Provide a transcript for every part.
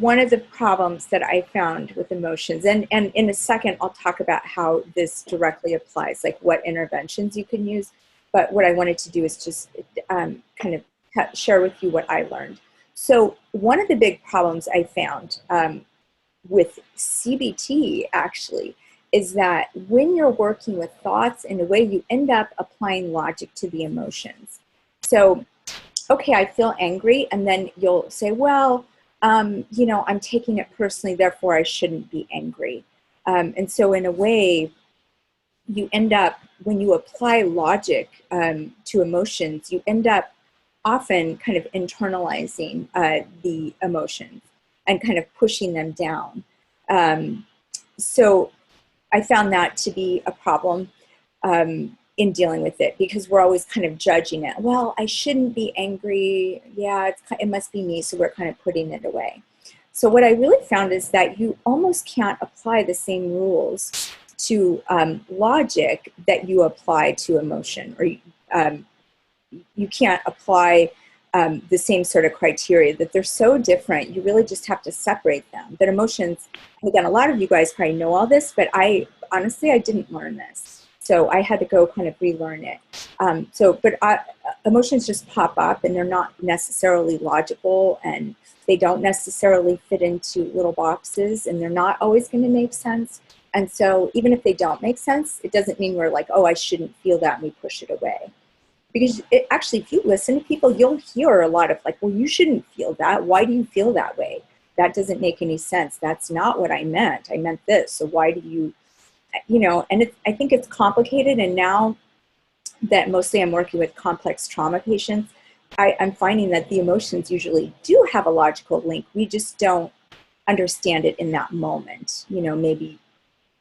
one of the problems that I found with emotions, and in a second I'll talk about how this directly applies, like what interventions you can use, but what I wanted to do is just kind of share with you what I learned. So one of the big problems I found with CBT actually is that when you're working with thoughts in a way, you end up applying logic to the emotions. So, okay, I feel angry, and then you'll say, well, you know, I'm taking it personally, therefore I shouldn't be angry. And so in a way, you end up, when you apply logic to emotions, you end up often kind of internalizing the emotions and kind of pushing them down. So I found that to be a problem in dealing with it, because we're always kind of judging it. Well, I shouldn't be angry. Yeah, it must be me. So we're kind of putting it away. So what I really found is that you almost can't apply the same rules to logic that you apply to emotion, or you can't apply the same sort of criteria, that they're so different. You really just have to separate them. That emotions, again, a lot of you guys probably know all this, but honestly, I didn't learn this. So I had to go kind of relearn it. Emotions just pop up, and they're not necessarily logical, and they don't necessarily fit into little boxes, and they're not always going to make sense. And so even if they don't make sense, it doesn't mean we're like, oh, I shouldn't feel that, and we push it away. Because actually, if you listen to people, you'll hear a lot of like, well, you shouldn't feel that. Why do you feel that way? That doesn't make any sense. That's not what I meant. I meant this. So why do you, you know, and I think it's complicated. And now that mostly I'm working with complex trauma patients, I'm finding that the emotions usually do have a logical link. We just don't understand it in that moment, you know, maybe,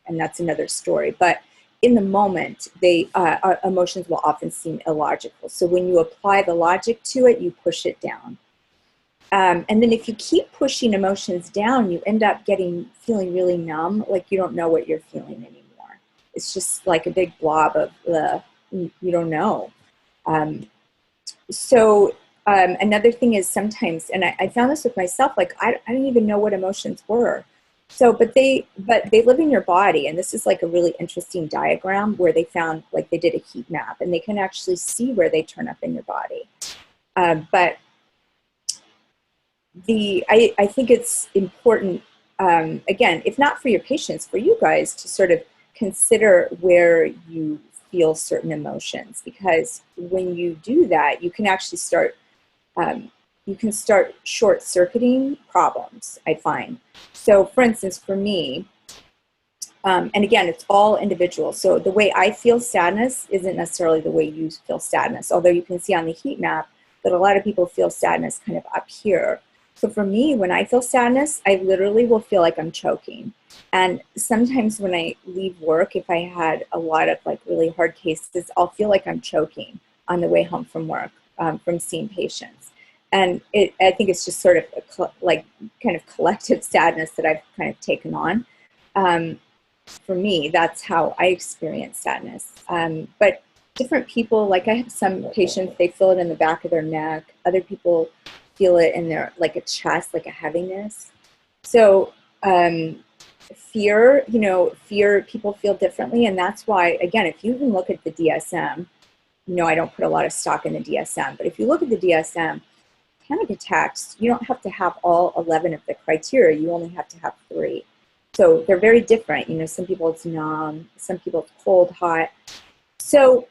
and that's another story. But in the moment, our emotions will often seem illogical. So when you apply the logic to it, you push it down. And then if you keep pushing emotions down, you end up feeling really numb, like you don't know what you're feeling anymore. It's just like a big blob of you don't know. Another thing is sometimes, and I found this with myself, like I didn't even know what emotions were. So, but they live in your body, and this is like a really interesting diagram where they found, like they did a heat map, and they can actually see where they turn up in your body. But I think it's important, again, if not for your patients, for you guys to sort of consider where you feel certain emotions, because when you do that, you can actually start short-circuiting problems, I find. So for instance, for me, and again, it's all individual. So the way I feel sadness isn't necessarily the way you feel sadness, although you can see on the heat map that a lot of people feel sadness kind of up here. So for me, when I feel sadness, I literally will feel like I'm choking. And sometimes when I leave work, if I had a lot of like really hard cases, I'll feel like I'm choking on the way home from work, from seeing patients. And I think it's just sort of like kind of collective sadness that I've kind of taken on. For me, that's how I experience sadness. But different people, like I have some patients, they feel it in the back of their neck. Other people feel it in their, like a chest, like a heaviness. So fear, people feel differently. And that's why, again, if you even look at the DSM, I don't put a lot of stock in the DSM, but if you look at the DSM, panic attacks, you don't have to have all 11 of the criteria. You only have to have 3. So they're very different. Some people it's numb, some people it's cold, hot. So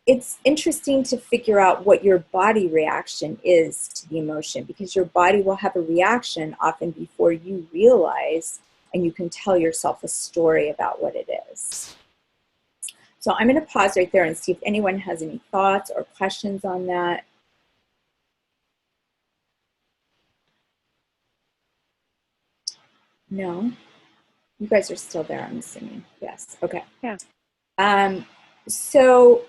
it's interesting to figure out what your body reaction is to the emotion, because your body will have a reaction often before you realize, and you can tell yourself a story about what it is. So I'm going to pause right there and see if anyone has any thoughts or questions on that. No? You guys are still there, I'm assuming. Yes. Okay. Yeah. So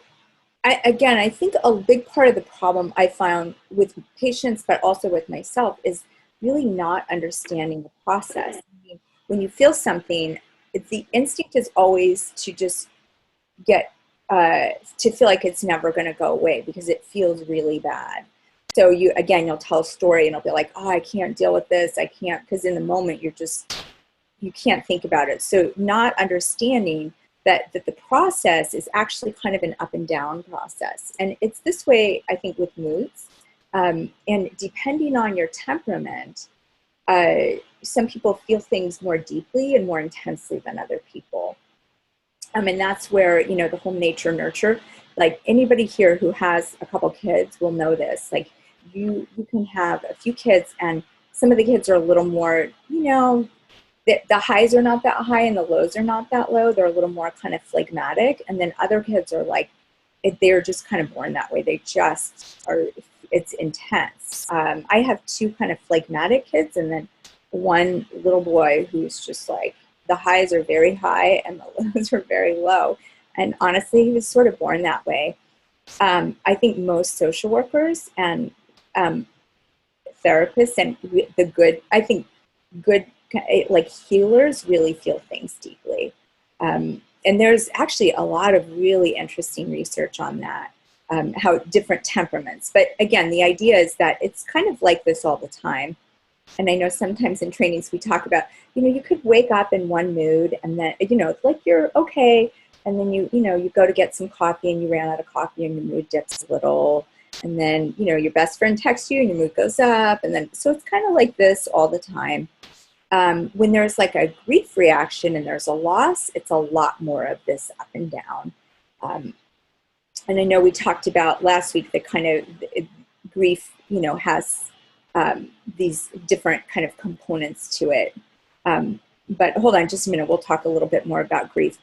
I think a big part of the problem I found with patients, but also with myself, is really not understanding the process. I mean, when you feel something, the instinct is always to just get, to feel like it's never going to go away because it feels really bad. So you, again, you'll tell a story and it'll be like, oh, I can't deal with this. I can't, because in the moment you can't think about it. So not understanding that the process is actually kind of an up and down process. And it's this way, I think, with moods. And depending on your temperament, some people feel things more deeply and more intensely than other people. And that's where, the whole nature nurture, like anybody here who has a couple kids will know this. Like you can have a few kids and some of the kids are a little more, the highs are not that high and the lows are not that low. They're a little more kind of phlegmatic. And then other kids are like, they're just kind of born that way. They just are, it's intense. I have two kind of phlegmatic kids and then one little boy who's just like, the highs are very high and the lows are very low. And honestly, he was sort of born that way. I think most social workers and therapists and good like healers really feel things deeply. And there's actually a lot of really interesting research on that, how different temperaments. But again, the idea is that it's kind of like this all the time. And I know sometimes in trainings we talk about, you could wake up in one mood and then, like you're okay. And then you go to get some coffee and you ran out of coffee and your mood dips a little. And then, your best friend texts you and your mood goes up. And then, so it's kind of like this all the time. When there's like a grief reaction and there's a loss, it's a lot more of this up and down. And I know we talked about last week that kind of grief, has these different kind of components to it. But hold on just a minute. We'll talk a little bit more about grief.